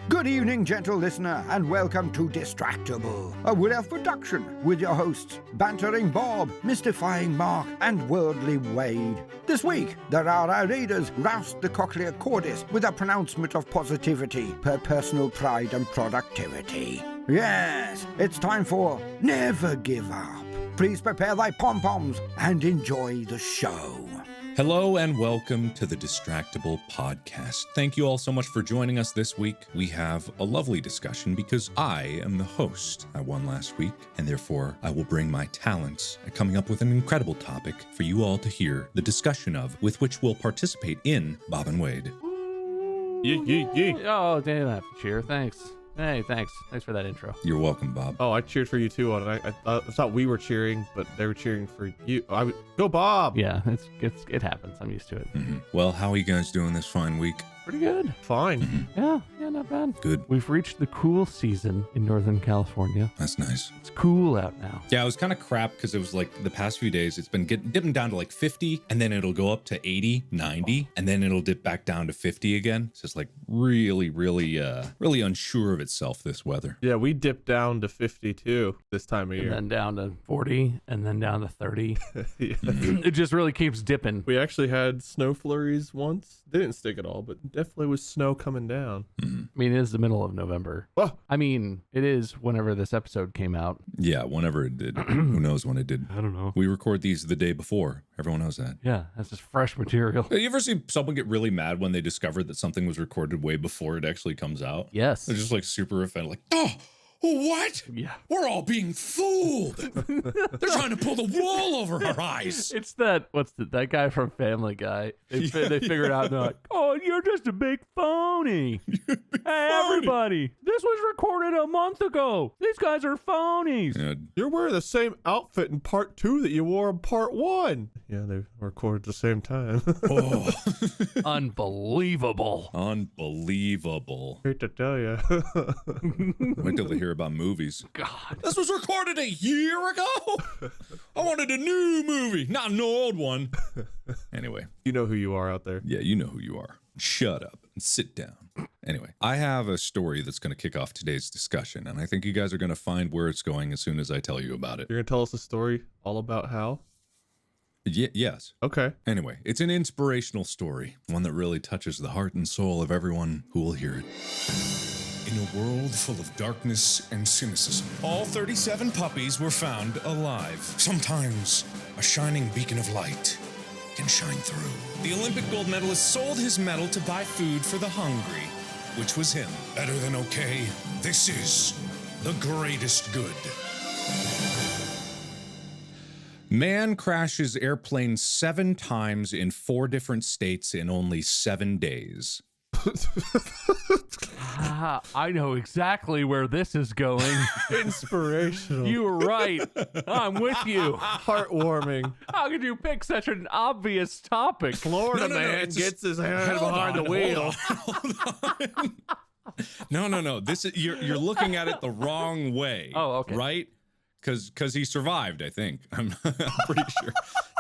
Good evening, gentle listener, and welcome to Distractible, a Wood Elf production with your hosts, Bantering Bob, Mystifying Mark, and Worldly Wade. This week, the Rara Raiders roused the Cochlear Cordis with a pronouncement of positivity per personal pride and productivity. Yes, it's time for Never Give Up. Please prepare thy pom-poms and enjoy the show. Hello and welcome to the Distractible podcast. Thank you all so much for joining us this week. We have a lovely discussion because I am the host. I won last week, and therefore I will bring my talents at coming up with an incredible topic for you all to hear the discussion of, with which we'll participate in Bob and Wade. Oh, damn, I have to cheer. Thanks. Hey, thanks. Thanks for that intro. You're welcome, Bob. Oh, I cheered for you too on it. I thought we were cheering, but they were cheering for you. Go Bob! Yeah, it happens. I'm used to it. Mm-hmm. Well, how are you guys doing this fine week? Pretty good. Fine. Mm-hmm. Yeah, not bad. Good. We've reached the cool season in Northern California. That's nice. It's cool out now. Yeah, it was kind of crap because it was like the past few days, it's been dipping down to like 50, and then it'll go up to 80, 90, and then it'll dip back down to 50 again. It's just like really unsure of itself, this weather. Yeah, we dipped down to 52 this time of year. And then down to 40, and then down to 30. Yeah. It just really keeps dipping. We actually had snow flurries once. They didn't stick at all, but definitely was snow coming down. Mm-hmm. I mean, it is the middle of November. Oh. I mean, it is whenever this episode came out. Yeah, whenever it did. Who knows when it did? I don't know. We record these the day before. Everyone knows that. Yeah, that's just fresh material. You ever see someone get really mad when they discover that something was recorded way before it actually comes out? Yes. They're just like super offended, like, oh, what? Yeah. We're all being fooled. They're trying to pull the wool over our eyes. It's that that guy from Family Guy. They figured out, and they're like, "Oh, you're just a big phony." Hey, everybody, this was recorded a month ago. These guys are phonies. Yeah. You're wearing the same outfit in part 2 that you wore in part 1. Yeah, they recorded at the same time. Oh. Unbelievable. Unbelievable. Hate to tell you. Wait till they hear about movies. God. This was recorded a year ago? I wanted a new movie, not an old one. Anyway. You know who you are out there. Yeah, you know who you are. Shut up and sit down. Anyway, I have a story that's going to kick off today's discussion, and I think you guys are going to find where it's going as soon as I tell you about it. You're going to tell us a story all about how? Yes. Okay. Anyway, it's an inspirational story, one that really touches the heart and soul of everyone who will hear it. In a world full of darkness and cynicism, all 37 puppies were found alive. Sometimes a shining beacon of light can shine through. The Olympic gold medalist sold his medal to buy food for the hungry, which was him. Better than okay. This is the greatest good. Man crashes airplane 7 times in 4 different states in only 7 days. I know exactly where this is going. Inspirational. You were right. I'm with you. Heartwarming. How could you pick such an obvious topic? Florida man gets his hand behind the wheel. No. This is you're looking at it the wrong way. Oh, okay. Right? Because he survived, I think. I'm pretty sure.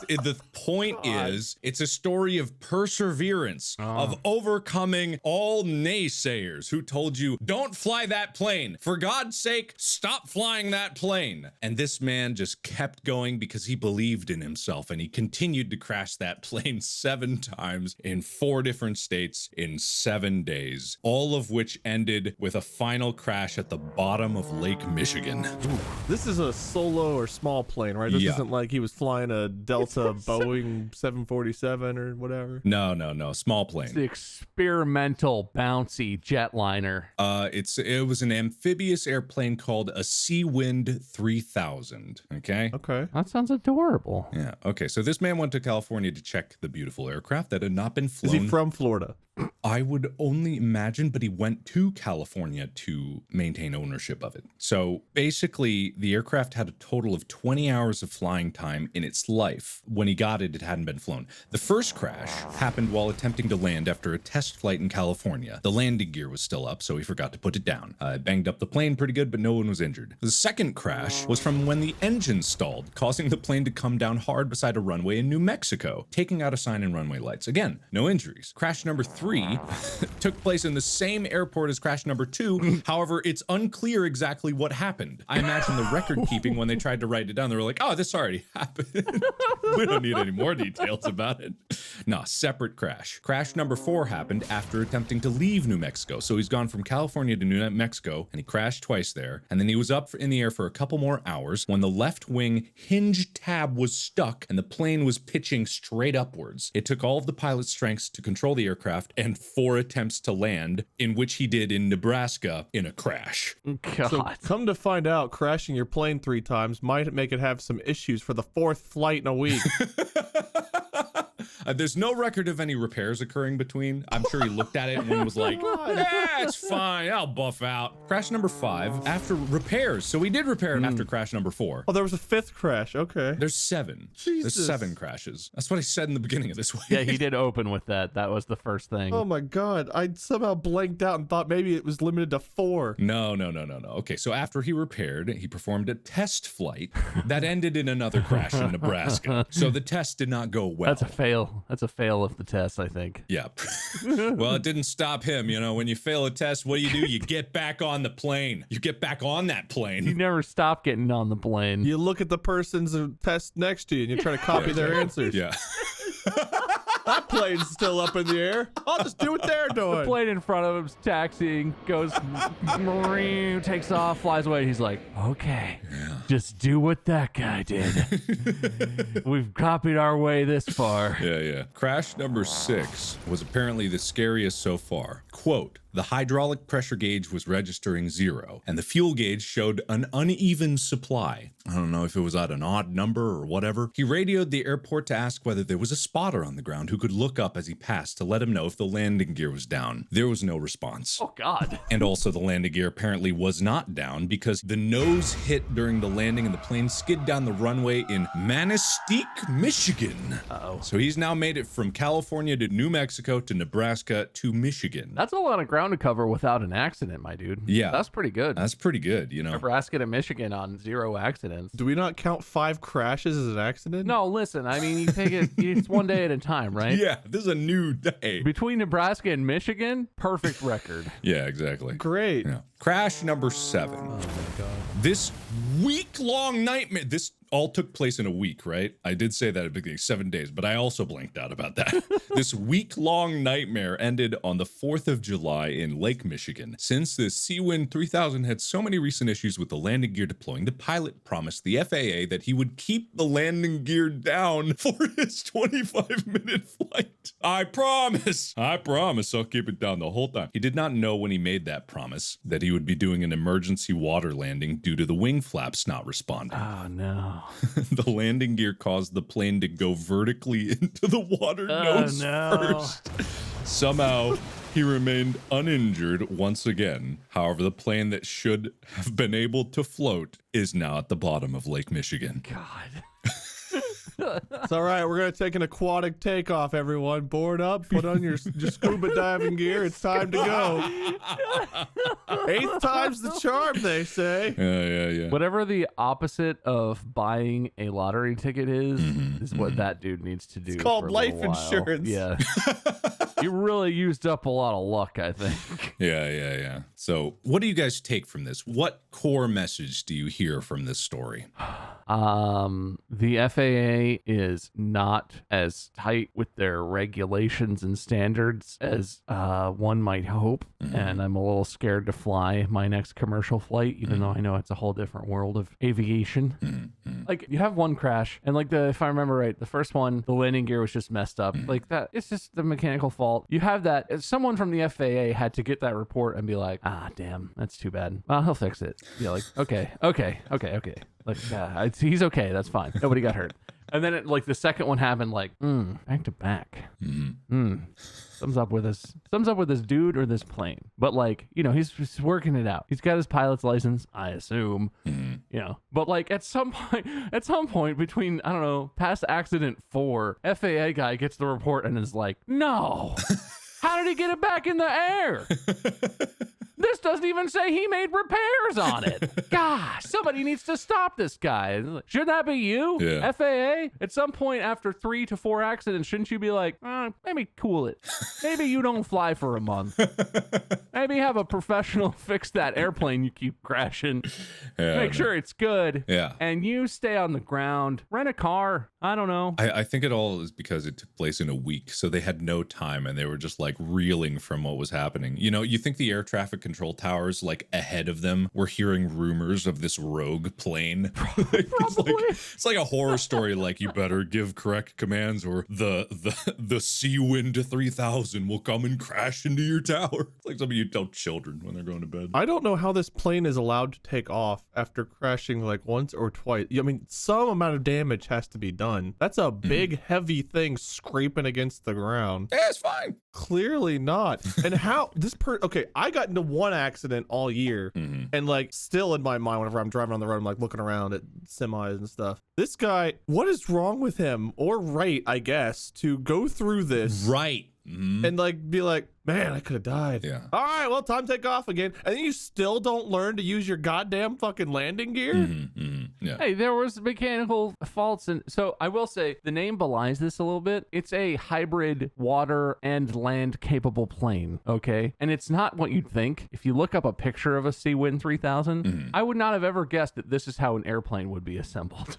The point is, it's a story of perseverance, of overcoming all naysayers who told you, don't fly that plane. For God's sake, stop flying that plane. And this man just kept going because he believed in himself, and he continued to crash that plane 7 times in 4 different states in 7 days, all of which ended with a final crash at the bottom of Lake Michigan. This is a solo or small plane, right? This isn't like he was flying a Delta Boeing 747 or whatever. No. Small It's plane. the experimental bouncy jetliner. It was an amphibious airplane called a Seawind 3000. Okay. Okay. That sounds adorable. Yeah. Okay. So this man went to California to check the beautiful aircraft that had not been Is flown. he from Florida? I would only imagine, but he went to California to maintain ownership of it. So basically, the aircraft had a total of 20 hours of flying time in its life. When he got it, it hadn't been flown. The first crash happened while attempting to land after a test flight in California. The landing gear was still up, so he forgot to put it down. It banged up the plane pretty good, but no one was injured. The second crash was from when the engine stalled, causing the plane to come down hard beside a runway in New Mexico, taking out a sign and runway lights. Again, no injuries. Crash number 3 3 took place in the same airport as crash number 2. However, it's unclear exactly what happened. I imagine the record keeping, when they tried to write it down, they were like, oh, this already happened. We don't need any more details about it. No, separate crash. Crash number 4 happened after attempting to leave New Mexico. So he's gone from California to New Mexico, and he crashed twice there. And then he was up in the air for a couple more hours when the left wing hinge tab was stuck and the plane was pitching straight upwards. It took all of the pilot's strengths to control the aircraft and 4 attempts to land, in which he did in Nebraska in a crash. God. So come to find out, crashing your plane 3 times might make it have some issues for the 4th flight in a week. There's no record of any repairs occurring between. I'm sure he looked at it and was like, it's fine, I'll buff out. Crash number 5, after repairs. So we did repair it after crash number 4. Oh, there was a 5th crash. Okay. There's 7. Jesus. There's 7 crashes. That's what I said in the beginning of this week. Yeah, he did open with that. That was the first thing. Oh my God. I somehow blanked out and thought maybe it was limited to 4. No. Okay, so after he repaired, he performed a test flight that ended in another crash in Nebraska. So the test did not go well. That's a fail. That's a fail of the test, I think. Yeah. Well, it didn't stop him. You know, when you fail a test, what do? You get back on the plane. You get back on that You plane. never stop getting on the plane. You look at the person's test next to you and you try to copy their answers. Yeah. That plane's still up in the air. I'll just do what they're doing. The plane in front of him's taxiing, goes, takes off, flies away. He's like, okay, just do what that guy did. We've copied our way this far. Yeah. Crash number 6 was apparently the scariest so far. Quote, the hydraulic pressure gauge was registering 0, and the fuel gauge showed an uneven supply. I don't know if it was at an odd number or whatever. He radioed the airport to ask whether there was a spotter on the ground who could look up as he passed to let him know if the landing gear was down. There was no response. Oh, God. And also the landing gear apparently was not down because the nose hit during the landing and the plane skid down the runway in Manistee, Michigan. Uh-oh. So he's now made it from California to New Mexico to Nebraska to Michigan. That's a lot of ground to cover without an accident, my dude. Yeah. That's pretty good. That's pretty good, you know. Nebraska to Michigan on 0 accidents. Do we not count 5 crashes as an accident? No, listen, I mean, you take it, it's one day at a time, right? Yeah, this is a new day. Between Nebraska and Michigan, perfect record. Yeah, exactly. Great. Yeah. Crash number 7. Oh my God. This week-long nightmare. This all took place in a week, right? I did say that at the beginning, 7 days, but I also blanked out about that. This week-long nightmare ended on the 4th of July in Lake Michigan. Since the Seawind 3000 had so many recent issues with the landing gear deploying, the pilot promised the FAA that he would keep the landing gear down for his 25-minute flight. I promise I'll keep it down the whole time. He did not know when he made that promise that he would be doing an emergency water landing due to the wing flaps not responding. Oh, no. The landing gear caused the plane to go vertically into the water nose first. Somehow, he remained uninjured once again. However, the plane that should have been able to float is now at the bottom of Lake Michigan. God. It's all right. We're going to take an aquatic takeoff, everyone. Board up. Put on your scuba diving gear. It's time to go. 8th time's the charm, they say. Yeah. Whatever the opposite of buying a lottery ticket is what that dude needs to do. It's called for a life little while. insurance. Yeah. You really used up a lot of luck, I think. Yeah. So what do you guys take from this? What core message do you hear from this story? The FAA is not as tight with their regulations and standards as one might hope, and I'm a little scared to fly my next commercial flight, even though I know it's a whole different world of aviation. Like, you have one crash, and like if I remember right, the first one, the landing gear was just messed up. Like that, it's just the mechanical fault. You have that. Someone from the FAA had to get that report and be like, damn, that's too bad. Well, he'll fix it. Yeah, like, okay. Like, he's okay. That's fine. Nobody got hurt. And then like the second one happened, like, back to back. Something's up with this dude or this plane. But like, you know, he's just working it out. He's got his pilot's license, I assume. You know, but like at some point between, I don't know, past accident 4, FAA guy gets the report and is like, no. How did he get it back in the air? This doesn't even say he made repairs on it. Gosh, somebody needs to stop this guy. Shouldn't that be you? Yeah. FAA? At some point after 3 to 4 accidents, shouldn't you be like, maybe cool it. Maybe you don't fly for a month. Maybe have a professional fix that airplane you keep crashing. Yeah, Make sure it's good. Yeah. And you stay on the ground. Rent a car. I don't know. I think it all is because it took place in a week, so they had no time and they were just like reeling from what was happening. You know, you think the air traffic control towers, like ahead of them, were hearing rumors of this rogue plane. It's like a horror story. Like, you better give correct commands, or the Sea Wind 3000 will come and crash into your tower. It's like something you tell children when they're going to bed. I don't know how this plane is allowed to take off after crashing like once or twice. I mean, some amount of damage has to be done. That's a big, heavy thing scraping against the ground. Yeah, it's fine. Clearly not. And how okay, I got into one accident all year, and like still in my mind, whenever I'm driving on the road, I'm like looking around at semis and stuff. This guy, what is wrong with him, or right, I guess, to go through this Right. and like be like, man, I could have died. Yeah. All right, well, time to take off again. And then you still don't learn to use your goddamn fucking landing gear? Yeah. Hey, there was mechanical faults, and so I will say the name belies this a little bit. It's a hybrid water and land capable plane, okay? And it's not what you'd think. If you look up a picture of a Sea Wind 3000, I would not have ever guessed that this is how an airplane would be assembled.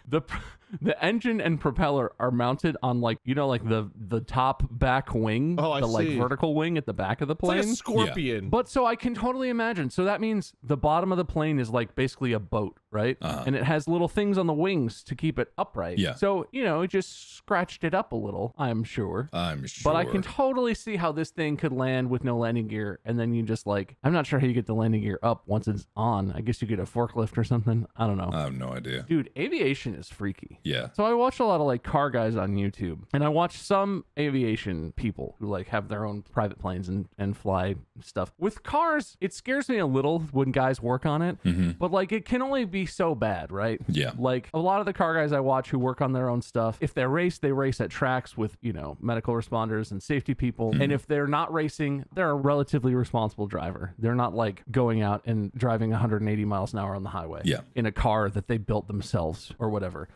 The engine and propeller are mounted on, like, you know, like the top back wing, Oh, I the like see. vertical wing at the back of the It's like plane. a scorpion. But so I can totally imagine. So that means the bottom of the plane is like basically a boat, right? And it has little things on the wings to keep it upright. Yeah. So, you know, it just scratched it up a little, I'm sure. I'm sure. But I can totally see how this thing could land with no landing gear. And then you just like, I'm not sure how you get the landing gear up once it's on. I guess you get a forklift or something. I don't know. I have no idea. Dude, aviation is freaky. Yeah. So I watch a lot of like car guys on YouTube, and I watch some aviation people who like have their own private planes and fly stuff. With cars, it scares me a little when guys work on it, but like it can only be so bad, right? Yeah. Like a lot of the car guys I watch who work on their own stuff, if they race at tracks with, you know, medical responders and safety people. And if they're not racing, they're a relatively responsible driver. They're not like going out and driving 180 miles an hour on the highway in a car that they built themselves or whatever.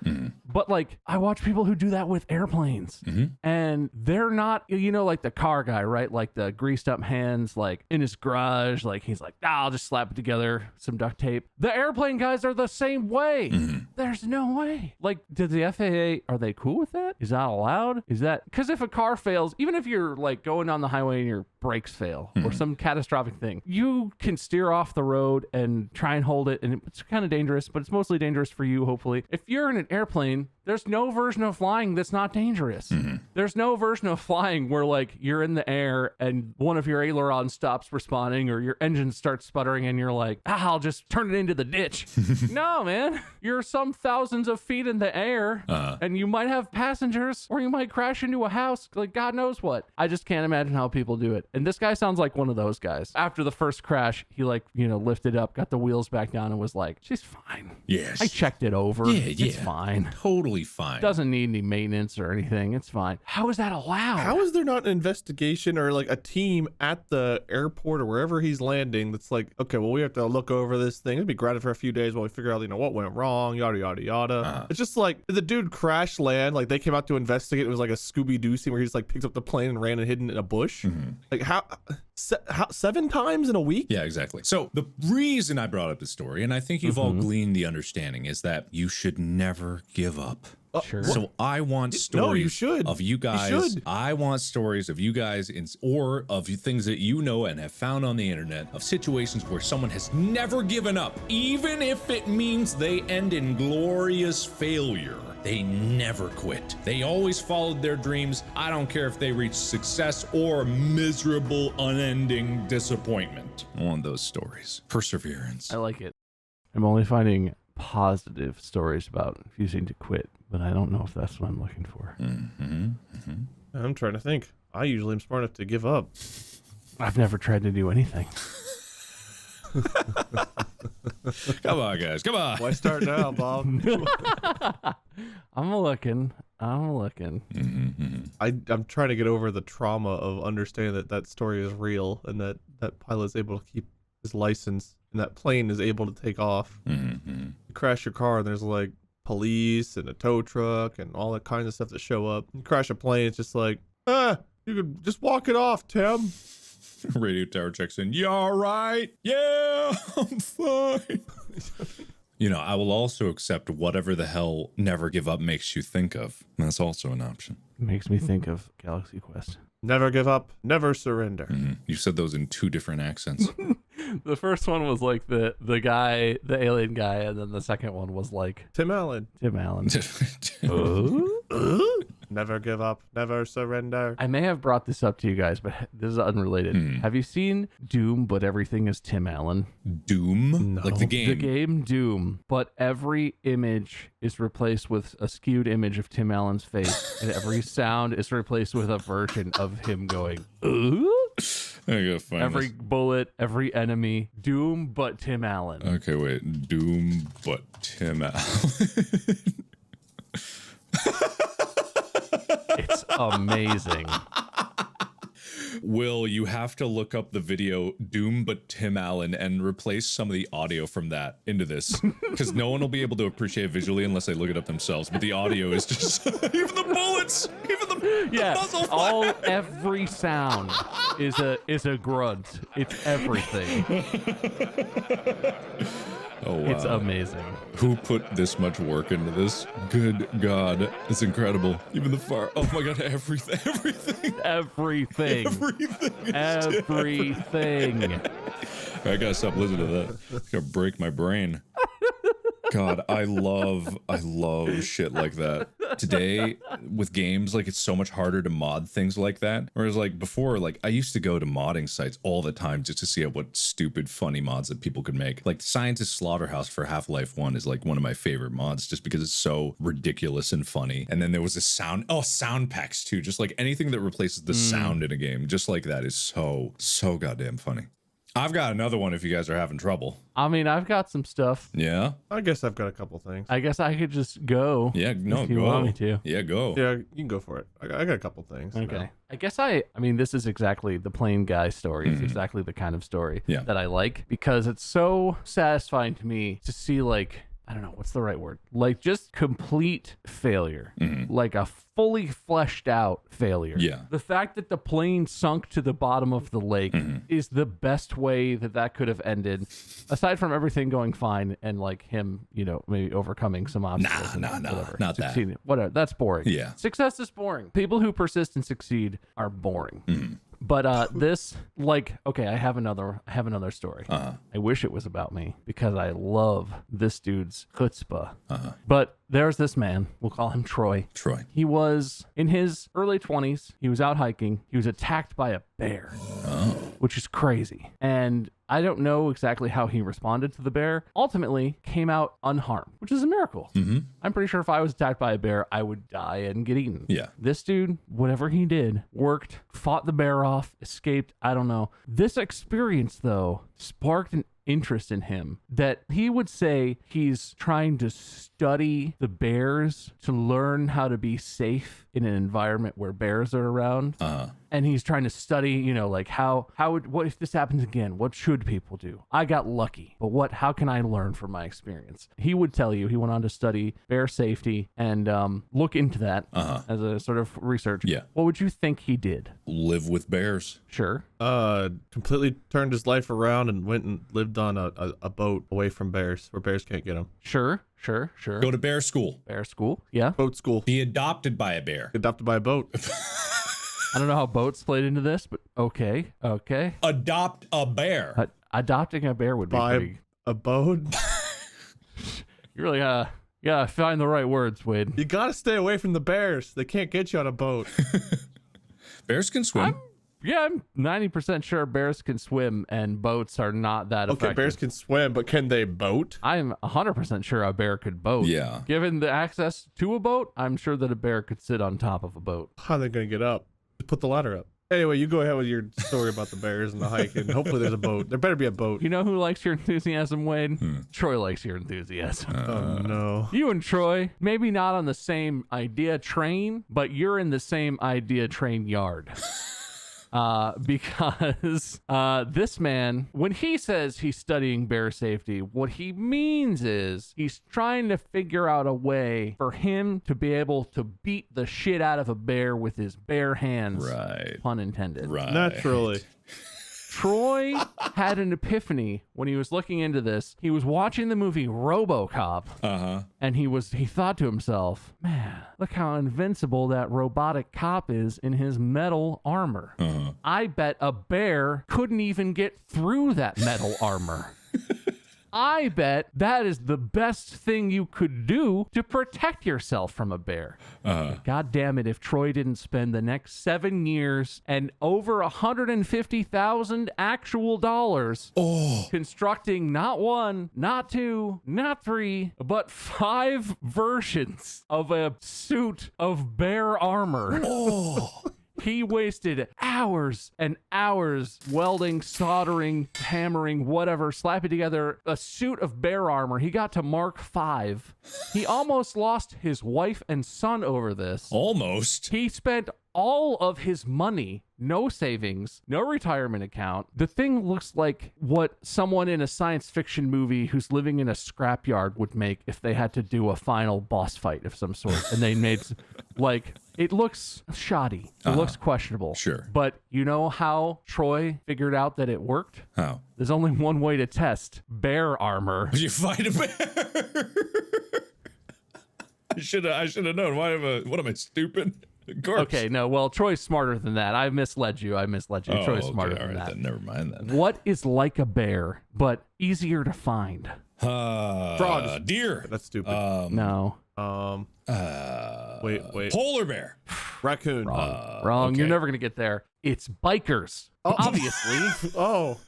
But like I watch people who do that with airplanes, and they're not, you know, like the car guy, right? Like the greased up hands, like in his garage, like he's like, I'll just slap it together, some duct tape. The airplane guys are the same way. There's no way. Like, does the FAA, are they cool with that? Is that allowed? Is that, because if a car fails, even if you're like going down the highway and your brakes fail or some catastrophic thing, you can steer off the road and try and hold it, and it's kind of dangerous, but it's mostly dangerous for you, hopefully. If you're in an airplane, there's no version of flying that's not dangerous. There's no version of flying where like you're in the air and one of your ailerons stops responding or your engine starts sputtering and you're like, I'll just turn it into the ditch. No, man. You're some thousands of feet in the air and you might have passengers or you might crash into a house. Like God knows what. I just can't imagine how people do it. And this guy sounds like one of those guys. After the first crash, he like, you know, lifted up, got the wheels back down and was like, she's fine. Yes. I checked it over. It's fine. Totally fine. Doesn't need any maintenance or anything. It's fine. How is that allowed? How is there not an investigation or like a team at the airport or wherever he's landing that's like, okay, well, we have to look over this thing. It'd be grounded for a few days while we figure out, you know, what went wrong, yada, yada, yada. It's just like, did the dude crash land? Like they came out to investigate. It was like a Scooby-Doo scene where he just like picked up the plane and ran and hid in a bush. Like how 7 times in a week? Yeah, exactly. So the reason I brought up this story, and I think you've all gleaned the understanding, is that you should never give up. Sure. So I want stories No, you should. of you guys. You should. I want stories of you guys or of things that you know and have found on the internet of situations where someone has never given up, even if it means they end in glorious failure. They never quit. They always followed their dreams. I don't care if they reach success or miserable, unending disappointment. I want those stories. Perseverance. I like it. I'm only finding positive stories about refusing to quit, but I don't know if that's what I'm looking for. I'm trying to think. I usually am smart enough to give up. I've never tried to do anything. Come on, guys. Come on. Why start now, Bob? I'm looking. I'm trying to get over the trauma of understanding that story is real and that pilot's able to keep his license, and that plane is able to take off. Mm-hmm. You crash your car, and there's like police and a tow truck and all that kinds of stuff that show up. You crash a plane, it's just like, you could just walk it off, Tim. Radio tower checks in. You all right? Yeah, I'm fine. You know, I will also accept whatever the hell Never Give Up makes you think of. That's also an option. Makes me think of Galaxy Quest. Never give up, never surrender. Mm-hmm. You said those in 2 different accents. The first one was like the guy, the alien guy, and then the second one was like Tim Allen. Tim Allen. Never give up, never surrender. I may have brought this up to you guys, but this is unrelated. Have you seen Doom, but everything is Tim Allen? Doom? No. Like the game? The game Doom, but every image is replaced with a skewed image of Tim Allen's face, and every sound is replaced with a version of him going, ooh? I gotta find Every this. bullet, every enemy, Doom, but Tim Allen. Okay, wait. Doom, but Tim Allen. It's amazing. Will, you have to look up the video Doom but Tim Allen and replace some of the audio from that into this, because no one will be able to appreciate it visually unless they look it up themselves. But the audio is just even the bullets, even the muzzle flash. Every sound is a grunt. It's everything. Oh, wow. It's amazing. Who put this much work into this? Good God, it's incredible. Even the fire. Oh my God, everything. Everything. I gotta stop listening to that. It's gonna break my brain. God, I love shit like that. Today, with games, like, it's so much harder to mod things like that. Whereas, like, before, like, I used to go to modding sites all the time just to see what stupid, funny mods that people could make. Like, Scientist Slaughterhouse for Half-Life 1 is, like, one of my favorite mods just because it's so ridiculous and funny. And then there was a sound packs, too. Just, like, anything that replaces the sound in a game, just like that is so goddamn funny. I've got another one if you guys are having trouble. I mean, I've got some stuff. Yeah? I guess I've got a couple things. I guess I could just go. Yeah, no, if you go. want me to. Yeah, go. Yeah, you can go for it. I got a couple things. Okay. I guess I mean, this is exactly the plain guy story. It's exactly the kind of story that I like, because it's so satisfying to me to see, like, I don't know, what's the right word? Like, just complete failure. Like a fully fleshed out failure. Yeah. The fact that the plane sunk to the bottom of the lake is the best way that could have ended, aside from everything going fine and, like, him, you know, maybe overcoming some obstacles. Nah, whatever, not that. succeeding. Whatever. That's boring. Yeah. Success is boring. People who persist and succeed are boring. But this, like, okay, I have another story. I wish it was about me, because I love this dude's chutzpah. But there's this man, we'll call him Troy. He was in his early 20s. He was out hiking. He was attacked by a bear, which is crazy. And I don't know exactly how he responded to the bear. Ultimately, came out unharmed, which is a miracle. I'm pretty sure if I was attacked by a bear, I would die and get eaten. Yeah. This dude, whatever he did, worked, fought the bear off, escaped. I don't know. This experience, though, sparked an interest in him that he would say he's trying to study the bears to learn how to be safe in an environment where bears are around. And he's trying to study, you know, like what if this happens again? What should people do? I got lucky, but how can I learn from my experience? He would tell you, he went on to study bear safety and look into that as a sort of research. Yeah. What would you think he did? Live with bears. Sure. Completely turned his life around and went and lived on a boat away from bears, where bears can't get him. Sure. Go to bear school. Bear school. Yeah. Boat school. Be adopted by a bear. Adopted by a boat. I don't know how boats played into this, but okay. Adopt a bear. Adopting a bear would be Buy pretty... a boat. You really gotta find the right words, Wade. You gotta stay away from the bears. They can't get you on a boat. Bears can swim. I'm 90% sure bears can swim and boats are not that effective. Okay, bears can swim, but can they boat? I'm 100% sure a bear could boat. Yeah. Given the access to a boat, I'm sure that a bear could sit on top of a boat. How are they gonna get up? Just put the ladder up. Anyway, you go ahead with your story about the bears and the hike, and hopefully there's a boat. There better be a boat. You know who likes your enthusiasm, Wade? Troy likes your enthusiasm. Oh, no. You and Troy, maybe not on the same idea train, but you're in the same idea train yard. Because this man, when he says he's studying bear safety, what he means is he's trying to figure out a way for him to be able to beat the shit out of a bear with his bare hands. Right. Pun intended. Right. Naturally. Troy had an epiphany when he was looking into this. He was watching the movie RoboCop, and he thought to himself, man, look how invincible that robotic cop is in his metal armor. I bet a bear couldn't even get through that metal armor. I bet that is the best thing you could do to protect yourself from a bear. God damn it, if Troy didn't spend the next 7 years and over $150,000 actual dollars constructing not one, not two, not three, but 5 versions of a suit of bear armor. He wasted hours and hours welding, soldering, hammering, whatever, slapping together a suit of bear armor. He got to Mark 5. He almost lost his wife and son over this. Almost. He spent all of his money, no savings, no retirement account. The thing looks like what someone in a science fiction movie who's living in a scrapyard would make if they had to do a final boss fight of some sort. And they made, like, it looks shoddy. It looks questionable. Sure. But you know how Troy figured out that it worked? How? There's only one way to test bear armor. You fight a bear. I should have known. What am I, stupid? Of course. Okay, no, well, Troy's smarter than that. I misled you. Oh, Troy's smarter all than right, that. then never mind then. What is like a bear, but easier to find? Frogs. Deer. That's stupid. No. Wait. Polar bear. Raccoon. Wrong. okay. You're never going to get there. It's bikers. Obviously. Oh.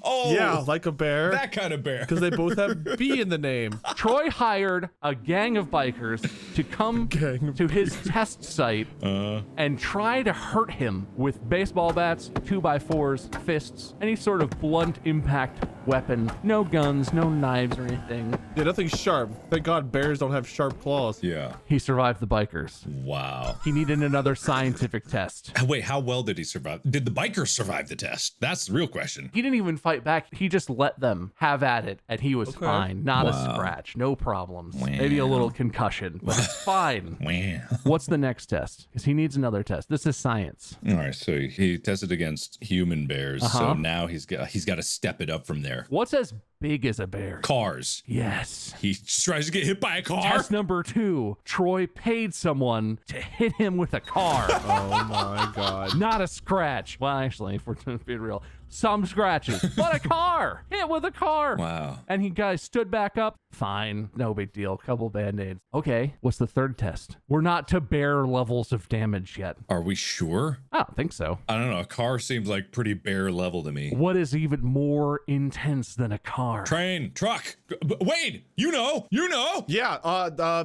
Oh. Yeah, like a bear. That kind of bear. Because they both have B in the name. Troy hired a gang of bikers to come to his test site and try to hurt him with baseball bats, 2x4s, fists, any sort of blunt impact weapon. No guns, no knives or anything. Yeah, nothing sharp. Thank God bears don't have sharp claws. Yeah. He survived the bikers. Wow. He needed another scientific test. Wait, how well did he survive? Did the bikers survive the test? That's the real question. He didn't even fight back. He just let them have at it, and he was fine. Not a scratch. No problems. Maybe a little concussion, but it's fine. Wow. What's the next test? Because he needs another test. This is science. All right, so he tested against human bears, so now he's got to step it up from there. What's as big as a bear? Cars. Yes. He tries to get hit by a car. Test number 2. Troy paid someone to hit him with a car. Oh my God. Not a scratch. Well, actually, if we're being real, some scratches, but a car. Hit with a car. Wow. And he guys stood back up. Fine. No big deal. Couple band-aids. Okay. What's the third test? We're not to bear levels of damage yet. Are we sure? I don't think so. I don't know. A car seems like pretty bear level to me. What is even more intense than a car? Train, truck. Wade, you know. Yeah,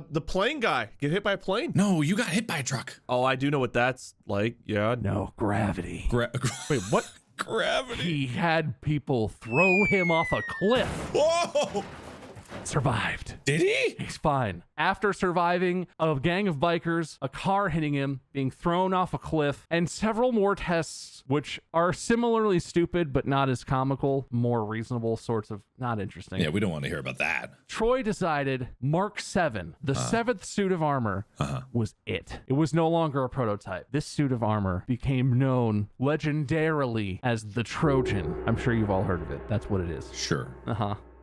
the plane guy. Get hit by a plane? No, you got hit by a truck. Oh, I do know what that's like. Yeah. No, gravity. Wait, what? Gravity. He had people throw him off a cliff. Whoa. Survived. Did he? He's fine. After surviving a gang of bikers, a car hitting him, being thrown off a cliff, and several more tests, which are similarly stupid but not as comical, more reasonable sorts of not interesting. Yeah, we don't want to hear about that. Troy decided Mark 7, the 7th suit of armor, was it. It was no longer a prototype. This suit of armor became known legendarily as the Trojan. I'm sure you've all heard of it. That's what it is. Sure.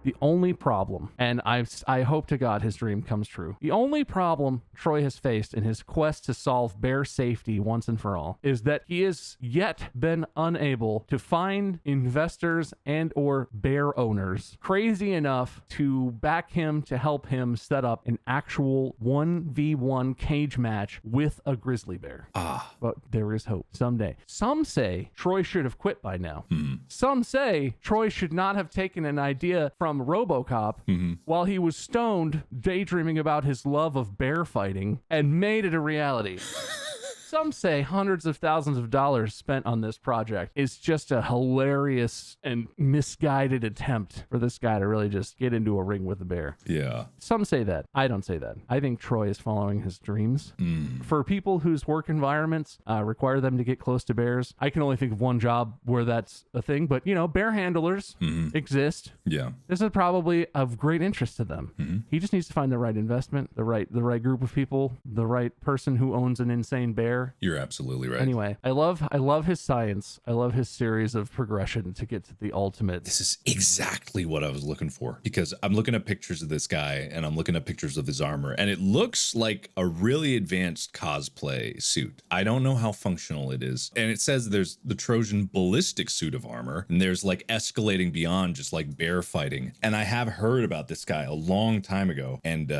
The only problem, and I hope to God his dream comes true, the only problem Troy has faced in his quest to solve bear safety once and for all is that he has yet been unable to find investors and or bear owners crazy enough to back him to help him set up an actual 1v1 cage match with a grizzly bear. But there is hope someday. Some say Troy should have quit by now. Some say Troy should not have taken an idea from RoboCop while he was stoned daydreaming about his love of bear fighting and made it a reality. some say hundreds of thousands of dollars spent on this project is just a hilarious and misguided attempt for this guy to really just get into a ring with a bear. Yeah. Some say that. I don't say that. I think Troy is following his dreams. For people whose work environments require them to get close to bears, I can only think of one job where that's a thing, but bear handlers exist. Yeah. This is probably of great interest to them. He just needs to find the right investment, the right group of people, the right person who owns an insane bear. You're absolutely right. Anyway, I love his science. I love his series of progression to get to the ultimate. This is exactly what I was looking for, because I'm looking at pictures of this guy and I'm looking at pictures of his armor, and it looks like a really advanced cosplay suit. I don't know how functional it is. And it says there's the Trojan ballistic suit of armor, and there's like escalating beyond just like bear fighting. And I have heard about this guy a long time ago, and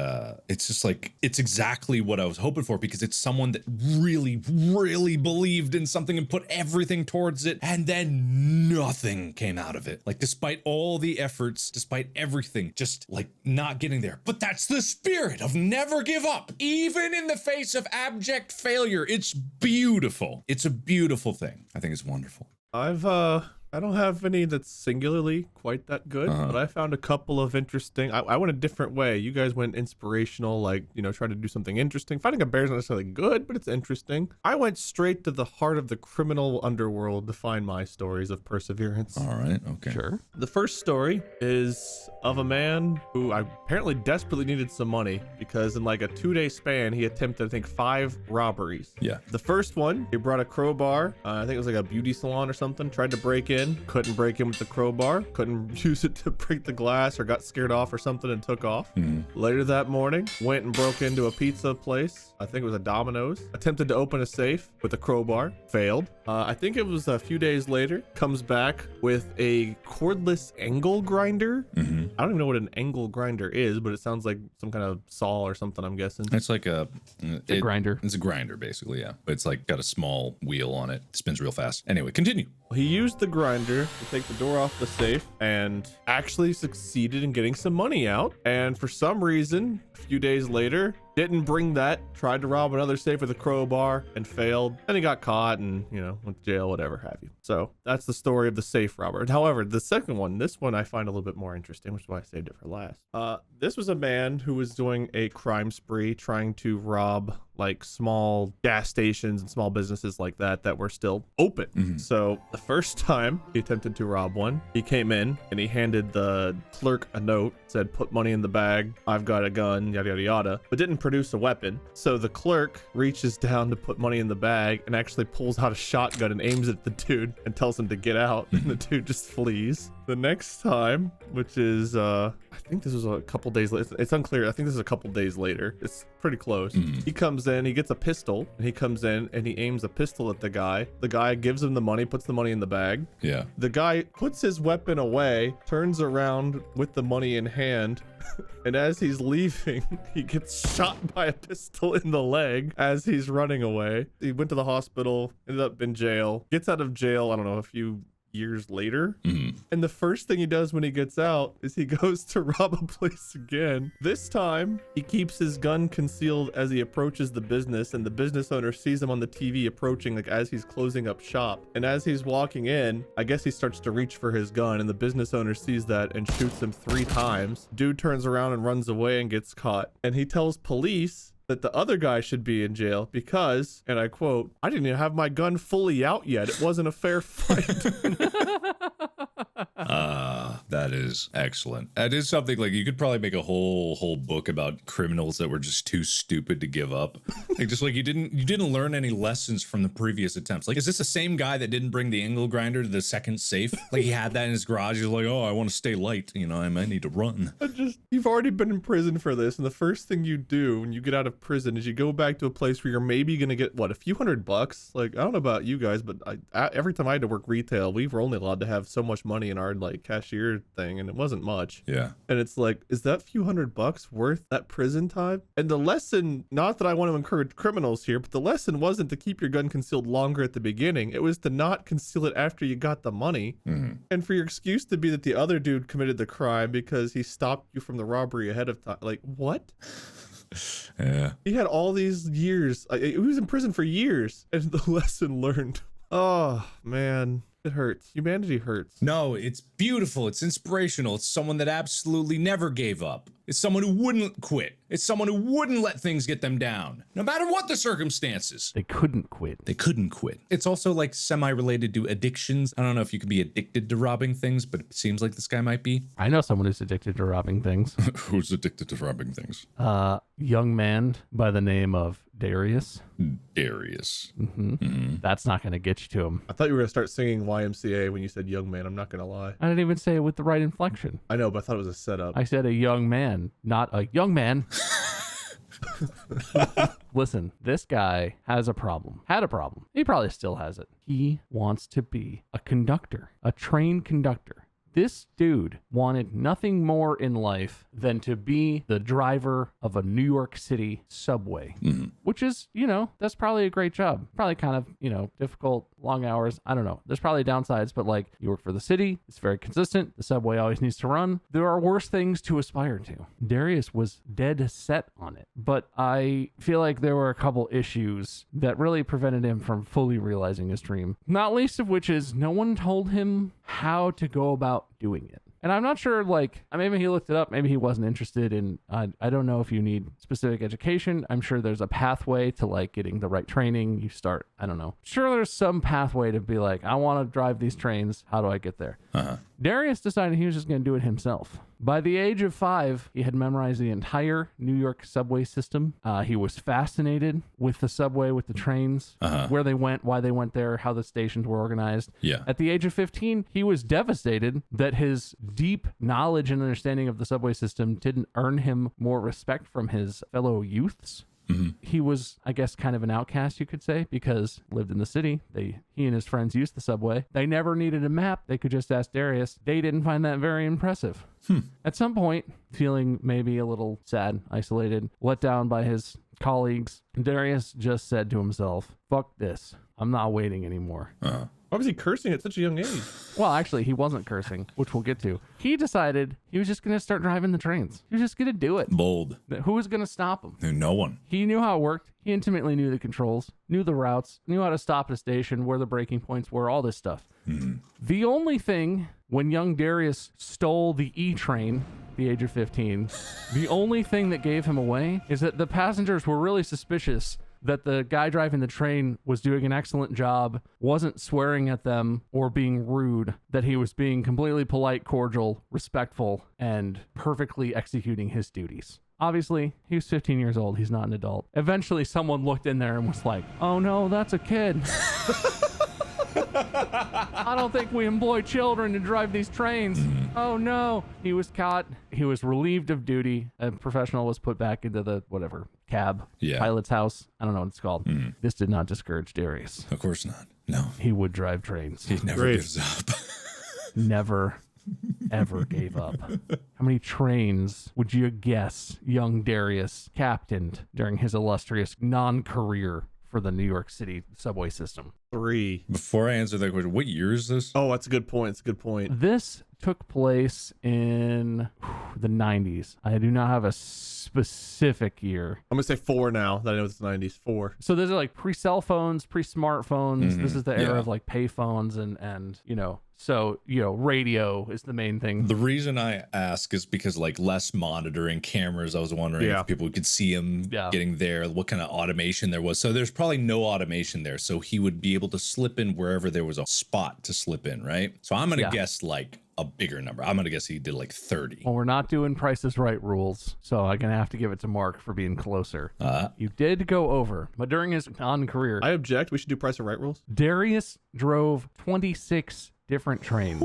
it's just like, it's exactly what I was hoping for, because it's someone that really, really believed in something and put everything towards it, and then nothing came out of it. Like, despite all the efforts, despite everything, just like not getting there. But that's the spirit of never give up, even in the face of abject failure. It's beautiful. It's a beautiful thing. I think it's wonderful. I don't have any that's singularly quite that good, but I found a couple of interesting. I went a different way. You guys went inspirational, like, trying to do something interesting. Finding a bear is not necessarily good, but it's interesting. I went straight to the heart of the criminal underworld to find my stories of perseverance. All right. Okay. Sure. The first story is of a man who apparently desperately needed some money, because in like a 2-day span, he attempted, I think, 5 robberies. Yeah. The first one, he brought a crowbar. I think it was like a beauty salon or something, tried to break in. Couldn't break in with the crowbar, couldn't use it to break the glass, or got scared off or something and took off. Later that morning, went and broke into a pizza place. I think it was a Domino's. Attempted to open a safe with a crowbar, failed. I think it was a few days later, comes back with a cordless angle grinder. I don't even know what an angle grinder is, but it sounds like some kind of saw or something, I'm guessing. It's like a grinder. It's a grinder, basically, yeah. But it's like got a small wheel on it. It spins real fast. Anyway, continue. He used the grinder to take the door off the safe and actually succeeded in getting some money out. And for some reason, a few days later, didn't bring that, tried to rob another safe with a crowbar and failed. Then he got caught and, went to jail, whatever have you. So that's the story of the safe robber. However, the second one, this one I find a little bit more interesting, which is why I saved it for last. This was a man who was doing a crime spree, trying to rob like small gas stations and small businesses like that were still open. So the first time he attempted to rob one, he came in and he handed the clerk a note, said, "Put money in the bag, I've got a gun, yada yada yada," but didn't produce a weapon. So the clerk reaches down to put money in the bag and actually pulls out a shotgun and aims at the dude and tells him to get out, and the dude just flees. The next time, which is I think this was a couple days later, it's unclear. I think this is a couple days later. It's pretty close. He comes in, he gets a pistol, and he comes in and he aims a pistol at the guy. The guy gives him the money, puts the money in the bag. Yeah. The guy puts his weapon away, turns around with the money in hand, and as he's leaving, he gets shot by a pistol in the leg as he's running away. He went to the hospital, ended up in jail, gets out of jail, I don't know, a few years later. And the first thing he does when he gets out is he goes to rob a place again. This time he keeps his gun concealed as he approaches the business, and the business owner sees him on the TV approaching, like as he's closing up shop. And as he's walking in, I guess he starts to reach for his gun, and the business owner sees that and shoots him 3 times. Dude turns around and runs away and gets caught, and he tells police that the other guy should be in jail because, and I quote, "I didn't even have my gun fully out yet. It wasn't a fair fight." That is excellent. That is something like you could probably make a whole book about criminals that were just too stupid to give up. Like just like you didn't learn any lessons from the previous attempts. Like, is this the same guy that didn't bring the angle grinder to the second safe? Like he had that in his garage. He's like, "Oh, I want to stay light. I might need to run." You've already been in prison for this, and the first thing you do when you get out of prison is you go back to a place where you're maybe gonna get a few $100. Like, I don't know about you guys, but every time I had to work retail, we were only allowed to have so much money in our like cashier thing, and it wasn't much. Yeah. And it's like, is that few $100 worth that prison time? And the lesson, not that I want to encourage criminals here, but the lesson wasn't to keep your gun concealed longer at the beginning. It was to not conceal it after you got the money. And for your excuse to be that the other dude committed the crime because he stopped you from the robbery ahead of time. Like, what? Yeah. He had all these years. He was in prison for years, and the lesson learned. Oh man, it hurts. Humanity hurts. No, it's beautiful. It's inspirational. It's someone that absolutely never gave up. It's someone who wouldn't quit. It's someone who wouldn't let things get them down, no matter what the circumstances. They couldn't quit. They couldn't quit. It's also like semi-related to addictions. I don't know if you could be addicted to robbing things, but it seems like this guy might be. I know someone who's addicted to robbing things. Who's addicted to robbing things? Young man by the name of Darius. Darius. That's not going to get you to him. I thought you were gonna start singing YMCA when you said young man. I'm not gonna lie. I didn't even say it with the right inflection. I know, but I thought it was a setup. I said a young man, not a young man. Listen, this guy has a problem. Had a problem. He probably still has it. He wants to be a conductor, a train conductor. This dude wanted nothing more in life than to be the driver of a New York City subway, which is, that's probably a great job. Probably kind of, difficult, long hours. I don't know. There's probably downsides, but like you work for the city. It's very consistent. The subway always needs to run. There are worse things to aspire to. Darius was dead set on it, but I feel like there were a couple issues that really prevented him from fully realizing his dream. Not least of which is no one told him how to go about doing it. And I'm not sure, maybe he looked it up. Maybe he wasn't interested in, I don't know if you need specific education. I'm sure there's a pathway to getting the right training. You start, I don't know. Sure, there's some pathway to be like, I want to drive these trains. How do I get there? Darius decided he was just going to do it himself. By the age of 5, he had memorized the entire New York subway system. He was fascinated with the subway, with the trains, where they went, why they went there, how the stations were organized. Yeah. At the age of 15, he was devastated that his deep knowledge and understanding of the subway system didn't earn him more respect from his fellow youths. He was, I guess, kind of an outcast, you could say, because lived in the city. He and his friends used the subway. They never needed a map. They could just ask Darius. They didn't find that very impressive. At some point, feeling maybe a little sad, isolated, let down by his colleagues, Darius just said to himself, fuck this. I'm not waiting anymore. Why was he cursing at such a young age? Well, actually, he wasn't cursing, which we'll get to. He decided he was just going to start driving the trains. He was just going to do it. Bold. Who was going to stop him? No one. He knew how it worked. He intimately knew the controls, knew the routes, knew how to stop at a station, where the breaking points were, all this stuff. The only thing, when young Darius stole the E-train, the age of 15, the only thing that gave him away is that the passengers were really suspicious that the guy driving the train was doing an excellent job, wasn't swearing at them or being rude, that he was being completely polite, cordial, respectful, and perfectly executing his duties. Obviously, he was 15 years old. He's not an adult. Eventually, someone looked in there and was like, oh no, that's a kid. I don't think we employ children to drive these trains. Oh no. He was caught. He was relieved of duty. A professional was put back into the cab, pilot's house. I don't know what it's called. This did not discourage Darius. Of course not. No. He would drive trains. He never gives up. Never, ever gave up. How many trains would you guess young Darius captained during his illustrious non-career for the New York City subway system? 3. Before I answer that question, what year is this? Oh, that's a good point. It's a good point. This took place in the 90s. I do not have a specific year. I'm going to say 4 now that I know it's the 90s. 4. So these are pre-cell phones, pre-smartphones. This is the era of pay phones and so, radio is the main thing. The reason I ask is because less monitoring cameras. I was wondering if people could see him getting there, what kind of automation there was. So there's probably no automation there. So he would be able to slip in wherever there was a spot to slip in, right? So I'm going to guess a bigger number. I'm going to guess he did 30. Well, we're not doing Price is Right rules, so I'm going to have to give it to Mark for being closer. You did go over, but during his on-career, I object. We should do Price is Right rules. Darius drove 26 different trains.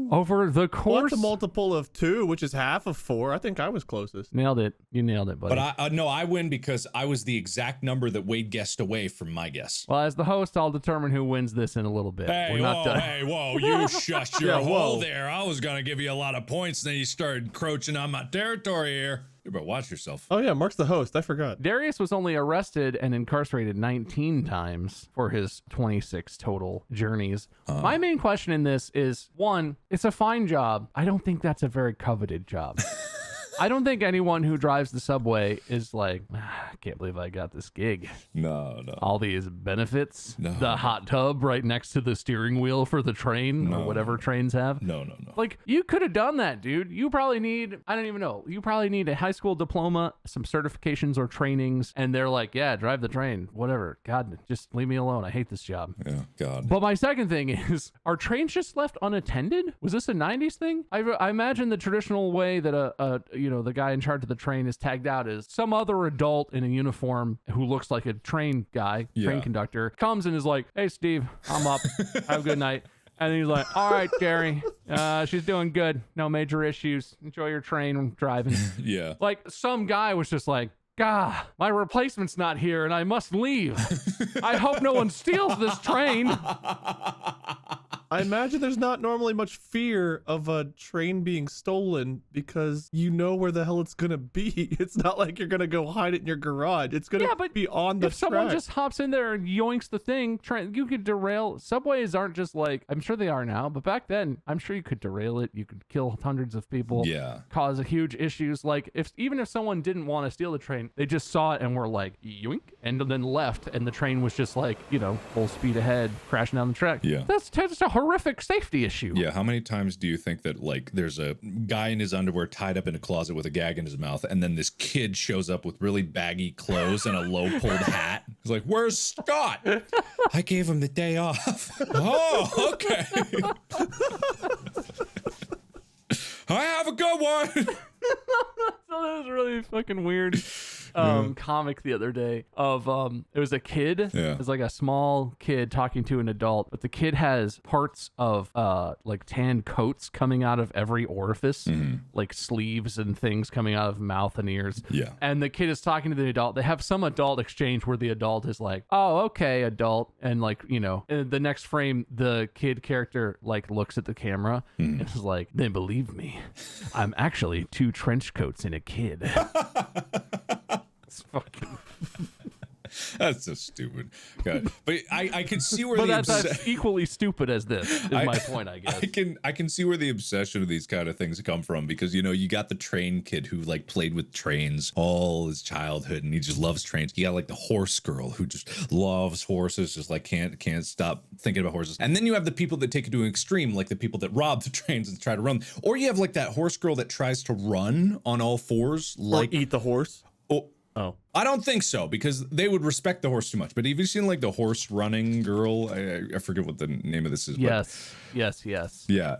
Over the course... Well, that's a multiple of 2, which is half of 4. I think I was closest. Nailed it. You nailed it, buddy. But I win because I was the exact number that Wade guessed away from my guess. Well, as the host, I'll determine who wins this in a little bit. Hey, whoa, you shushed your hole there. I was going to give you a lot of points, then you started encroaching on my territory here. You better watch yourself. Oh, yeah, Mark's the host. I forgot. Darius was only arrested and incarcerated 19 times for his 26 total journeys. My main question in this is, 1, it's a fine job. I don't think that's a very coveted job. I don't think anyone who drives the subway is like, I can't believe I got this gig. No. All these benefits, No. the hot tub right next to the steering wheel for the train or whatever trains have. No. Like, you could have done that, dude. You probably need, I don't even know, you probably need a high school diploma, some certifications or trainings, and they're like, yeah, drive the train, whatever. God, just leave me alone. I hate this job. Yeah, God. But my second thing is, are trains just left unattended? Was this a 90s thing? I imagine the traditional way that the guy in charge of the train is tagged out is some other adult in a uniform who looks like a train guy, train conductor, comes and is like, hey, Steve, I'm up. Have a good night. And he's like, all right, Jerry, she's doing good. No major issues. Enjoy your train driving. Yeah. Like, some guy was just like, God, my replacement's not here and I must leave. I hope no one steals this train. I imagine there's not normally much fear of a train being stolen because you know where the hell it's gonna be. It's not like you're gonna go hide it in your garage. It's gonna be on the if someone track. just hops in there and yoinks the thing, you could derail. Subways aren't just like, I'm sure they are now, but back then, I'm sure you could derail it. You could kill hundreds of people. Yeah. Cause huge issues. Like, even if someone didn't want to steal the train, they just saw it and were like, yoink, and then left, and the train was just like, full speed ahead, crashing down the track. Yeah. That's a horrific safety issue. Yeah, how many times do you think that, like, there's a guy in his underwear tied up in a closet with a gag in his mouth, and then this kid shows up with really baggy clothes and a low-pulled hat? He's like, where's Scott? I gave him the day off. Oh, okay. I have a good one. So that was really fucking weird. Comic the other day of it was a kid. It was like a small kid talking to an adult, but the kid has parts of like tan coats coming out of every orifice, like sleeves and things coming out of mouth and ears. Yeah. And the kid is talking to the adult. They have some adult exchange where the adult is like, oh, okay, adult, and like, in the next frame the kid character like looks at the camera and is like, then believe me, I'm actually 2 trench coats in a kid. It's fucking That's so stupid. God. But I can see where but that's equally stupid as this is my point, I guess. I can see where the obsession of these kind of things come from, because you got the train kid who like played with trains all his childhood and he just loves trains. You got like the horse girl who just loves horses, just like can't stop thinking about horses. And then you have the people that take it to an extreme, like the people that rob the trains and try to run. Or you have like that horse girl that tries to run on all fours, like eat the horse. Oh, I don't think so, because they would respect the horse too much. But have you seen like the horse running girl? I forget what the name of this is. Yes. Yeah,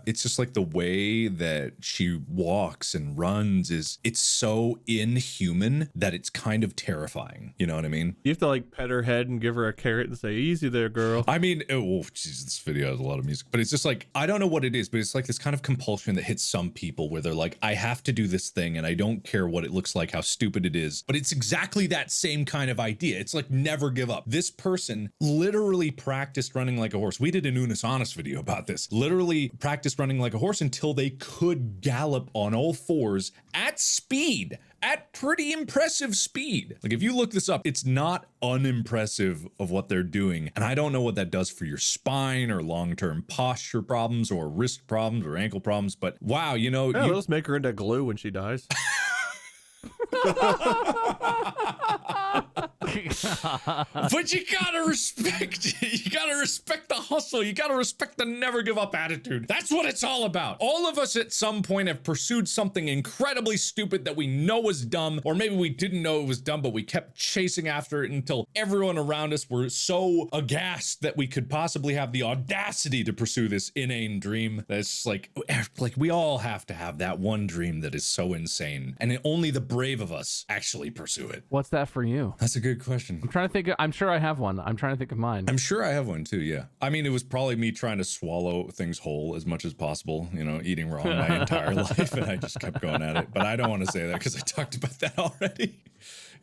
it's just like the way that she walks and runs it's so inhuman that it's kind of terrifying. You know what I mean? You have to like pet her head and give her a carrot and say, easy there, girl. I mean, oh, jeez, this video has a lot of music, but it's just like, I don't know what it is, but it's like this kind of compulsion that hits some people where they're like, I have to do this thing and I don't care what it looks like, how stupid it is, but it's exactly that same kind of idea. It's like, never give up. This person literally practiced running like a horse. We did an Unis Honest video about this. Literally practiced running like a horse until they could gallop on all fours at speed, at pretty impressive speed. Like if you look this up, it's not unimpressive of what they're doing. And I don't know what that does for your spine or long-term posture problems or wrist problems or ankle problems, but wow, they'll just make her into glue when she dies. But you gotta respect the hustle. You gotta respect the never give up attitude. That's what it's all about. All of us at some point have pursued something incredibly stupid that we know was dumb, or maybe we didn't know it was dumb, but we kept chasing after it until everyone around us were so aghast that we could possibly have the audacity to pursue this inane dream. That's like we all have to have that one dream that is so insane, and only the brave of us actually pursue it. What's that for you? That's a good question. I'm trying to think. I'm sure I have one. I'm trying to think of mine. I'm sure I have one too, yeah. I mean, it was probably me trying to swallow things whole as much as possible, eating raw my entire life, and I just kept going at it. But I don't want to say that because I talked about that already.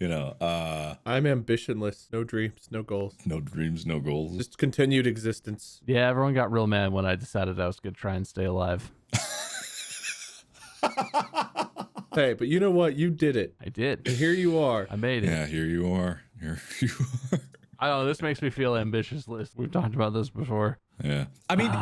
I'm ambitionless. No dreams, no goals. No dreams, no goals. Just continued existence. Yeah, everyone got real mad when I decided I was going to try and stay alive. Hey, but you know what? You did it. I did. And here you are. I made it. Yeah, here you are. Here you are. I don't know. This makes me feel ambitious, Liz. We've talked about this before. Yeah. I mean,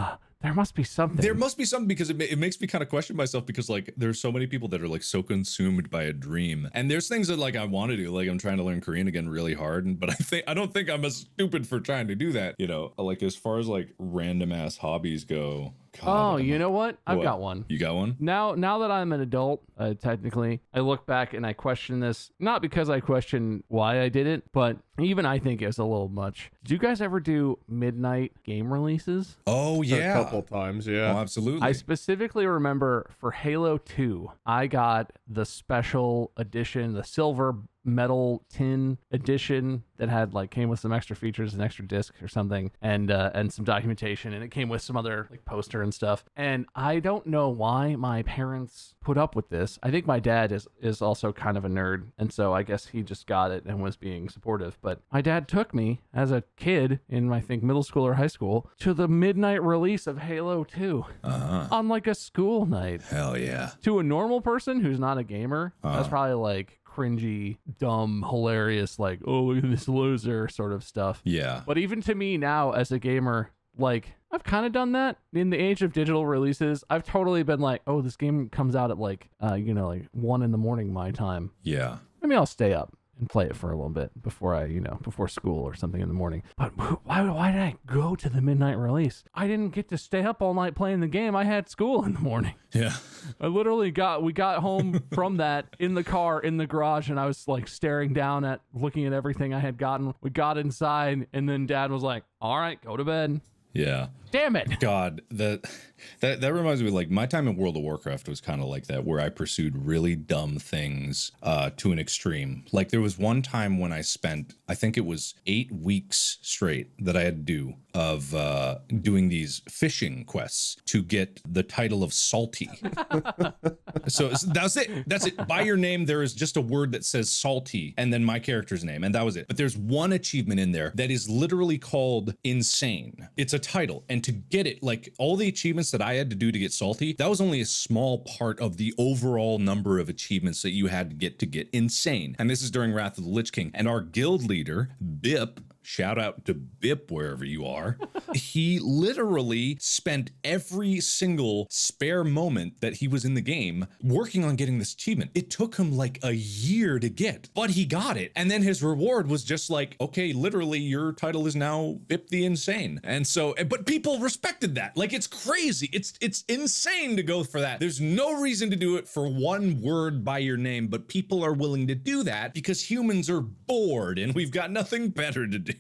There must be something. There must be something, because it makes me kind of question myself, because like there's so many people that are like so consumed by a dream, and there's things that like I want to do, like I'm trying to learn Korean again really hard, but I don't think I'm as stupid for trying to do that, you know, like as far as like random ass hobbies go. God, you know what? I've What? got one. You got one? Now that I'm an adult, technically, I look back and I question this, not because I question why I did it, but even I think it's a little much. Did you guys ever do midnight game releases? Oh yeah, A couple times, yeah. Oh, absolutely. I specifically remember for Halo 2, I got the special edition, the silver metal tin edition that had like came with some extra features, an extra disc or something, and some documentation, and it came with some other like poster and stuff. And I don't know why my parents put up with this. I think my dad is also kind of a nerd, and so I guess he just got it and was being supportive. But my dad took me as a kid in I think middle school or high school to the midnight release of Halo 2 on like a school night. Hell yeah. To a normal person who's not a gamer, that's probably like cringy, dumb, hilarious, like, oh, look at this loser sort of stuff. Yeah. But even to me now as a gamer, like, I've kind of done that in the age of digital releases. I've totally been like, oh, this game comes out at like, like 1 a.m. my time. Yeah. Maybe I'll stay up and play it for a little bit before before school or something in the morning. But why did I go to the midnight release? I didn't get to stay up all night playing the game. I had school in the morning. Yeah. I literally we got home from that in the car, in the garage, and I was like staring down at, looking at everything I had gotten. We got inside, and then Dad was like, all right, go to bed. Yeah. Damn it. God, that reminds me, like my time in World of Warcraft was kind of like that, where I pursued really dumb things to an extreme. Like there was one time when I spent, I think it was 8 weeks straight that I had to do of doing these fishing quests to get the title of Salty. So that's it. That's it. By your name, there is just a word that says Salty and then my character's name, and that was it. But there's one achievement in there that is literally called Insane. It's a title, and to get it, like all the achievements that I had to do to get Salty, that was only a small part of the overall number of achievements that you had to get Insane. And this is during Wrath of the Lich King, and our guild leader, Bip, shout out to Bip wherever you are, he literally spent every single spare moment that he was in the game working on getting this achievement. It took him like a year to get, but he got it. And then his reward was just like, okay, literally your title is now Bip the Insane. And so, but people respected that. Like it's crazy. It's insane to go for that. There's no reason to do it for one word by your name, but people are willing to do that because humans are bored and we've got nothing better to do.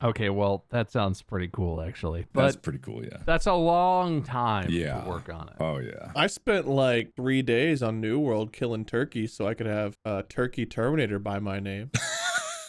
Okay, well, that sounds pretty cool, actually. But That's pretty cool, yeah. that's a long time Yeah. to work on it. Oh, yeah. I spent like 3 days on New World killing turkeys so I could have Turkey Terminator by my name.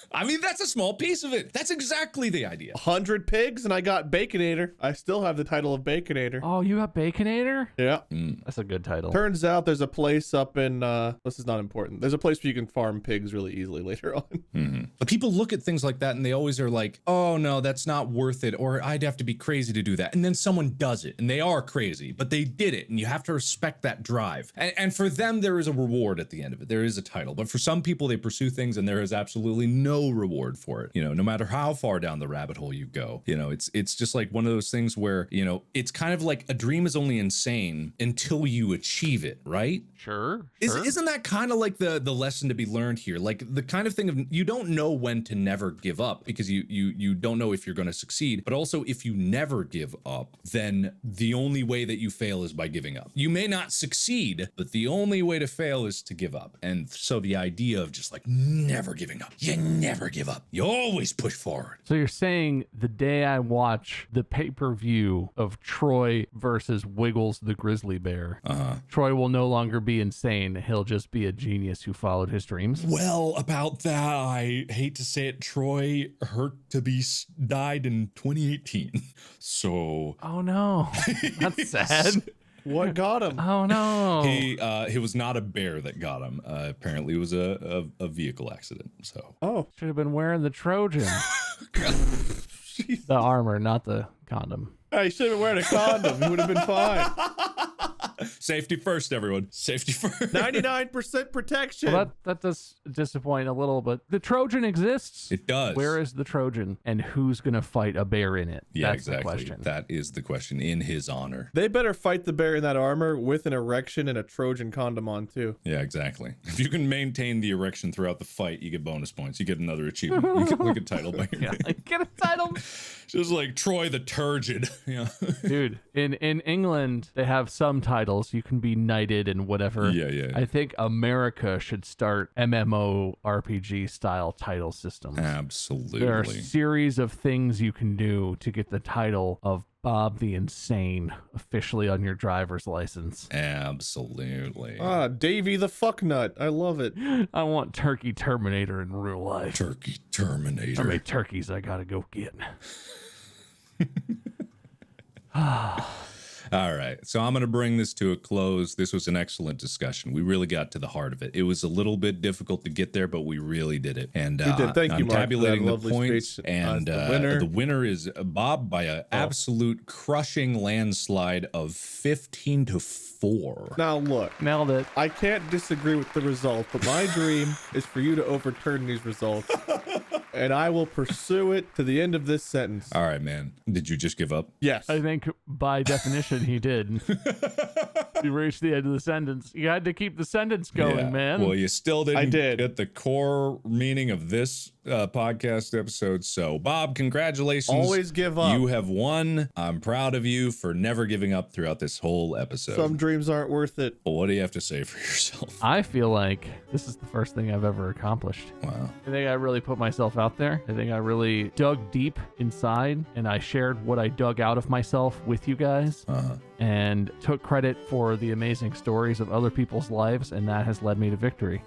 I mean, that's a small piece of it. That's exactly the idea. 100 pigs and I got Baconator. I still have the title of Baconator. Oh, you got Baconator? Yeah. That's a good title. Turns out there's a place up in, this is not important. There's a place where you can farm pigs really easily later on. But people look at things like that and they always are like, oh, no, that's not worth it. Or I'd have to be crazy to do that. And then someone does it and they are crazy, but they did it. And you have to respect that drive. And for them, there is a reward at the end of it. There is a title. But for some people, they pursue things and there is absolutely no reward for it. You know, no matter how far down the rabbit hole you go, you know, it's just like one of those things where, you know, it's kind of like a dream is only insane until you achieve it, right? Sure. Isn't that kind of like the lesson to be learned here? Like the kind of thing of you don't know when to never give up because you don't know if you're going to succeed, but also if you never give up, then the only way that you fail is by giving up. You may not succeed, but the only way to fail is to give up. And so the idea of just like never giving up, you never give up. You always push forward. So you're saying the day I watch the pay-per-view of Troy versus Wiggles the grizzly bear, Troy will no longer be insane. He'll just be a genius who followed his dreams. Well, about that, I hate to say it, Troy hurt to be died in 2018. So. Oh no, that's sad. What got him? Oh no. It was not a bear that got him. Apparently it was a vehicle accident. So. Oh. Should have been wearing the Trojan. The armor, not the condom. I should have been wearing a condom. He would have been fine. Safety first, everyone. Safety first. 99% protection. Well, that does disappoint a little, but the Trojan exists. It does. Where is the Trojan, and who's going to fight a bear in it? Yeah, That's exactly. the question. That is the question in his honor. They better fight the bear in that armor with an erection and a Trojan condom on, too. Yeah, exactly. If you can maintain the erection throughout the fight, you get bonus points. You get another achievement. You get like a title by your name. Get a title. Just like Troy the Turgid. Yeah. Dude, in England, they have some titles. You can be knighted and whatever. Yeah. I think America should start MMORPG style title systems. Absolutely. There are a series of things you can do to get the title of Bob the Insane officially on your driver's license. Absolutely. Davey the fucknut. I love it. I want Turkey Terminator in real life. Turkey Terminator. How many turkeys I gotta go get? All right. So I'm going to bring this to a close. This was an excellent discussion. We really got to the heart of it. It was a little bit difficult to get there, but we really did it. And We did. Thank you, I'm Mark, for that tabulating the lovely points. speech. And The winner is Bob by an absolute crushing landslide of 15-4. Now, look. Nailed it. I can't disagree with the result, but my dream is for you to overturn these results. And I will pursue it to the end of this sentence. All right, man. Did you just give up? Yes. I think by definition he did. You reached the end of the sentence. You had to keep the sentence going, Yeah. man. Well, you still didn't I did. get the core meaning of this podcast episode. So, Bob, congratulations. Always give up. You have won. I'm proud of you for never giving up throughout this whole episode. Some dreams aren't worth it. Well, what do you have to say for yourself? I feel like this is the first thing I've ever accomplished. Wow. I think I really put myself out there. I think I really dug deep inside and I shared what I dug out of myself with you guys and took credit for the amazing stories of other people's lives, and that has led me to victory.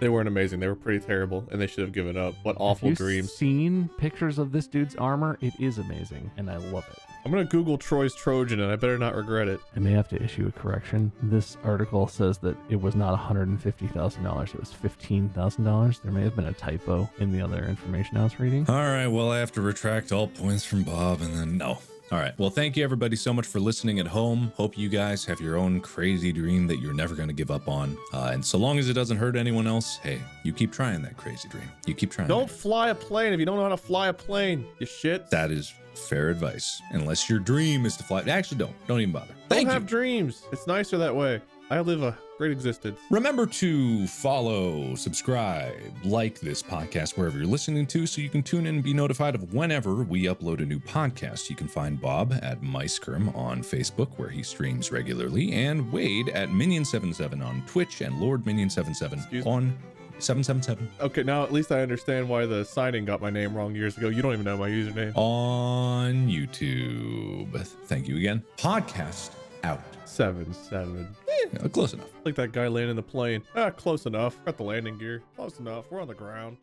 They weren't amazing. They were pretty terrible, and they should have given up. What awful You've dreams. seen pictures of this dude's armor? It is amazing, and I love it. I'm going to Google Troy's Trojan, and I better not regret it. I may have to issue a correction. This article says that it was not $150,000. It was $15,000. There may have been a typo in the other information I was reading. All right. Well, I have to retract all points from Bob and then no. All right. Well, thank you everybody so much for listening at home. Hope you guys have your own crazy dream that you're never going to give up on. And so long as it doesn't hurt anyone else, hey, you keep trying that crazy dream. You keep trying. Don't fly a plane if you don't know how to fly a plane, you shit. That is fair advice. Unless your dream is to fly. Actually, don't even bother. Thank Don't you. have dreams. It's nicer that way. I live a great existence. Remember to follow, subscribe, like this podcast wherever you're listening to so you can tune in and be notified of whenever we upload a new podcast. You can find Bob at Micekrim on Facebook where he streams regularly, and Wade at Minion77 on Twitch and Lord Minion77 on 777 Okay, now at least I understand why the signing got my name wrong years ago. You don't even know my username. on YouTube. Thank you again. Podcast out. 7-7. Close enough. Like that guy landing the plane. Close enough. Got the landing gear. Close enough. We're on the ground.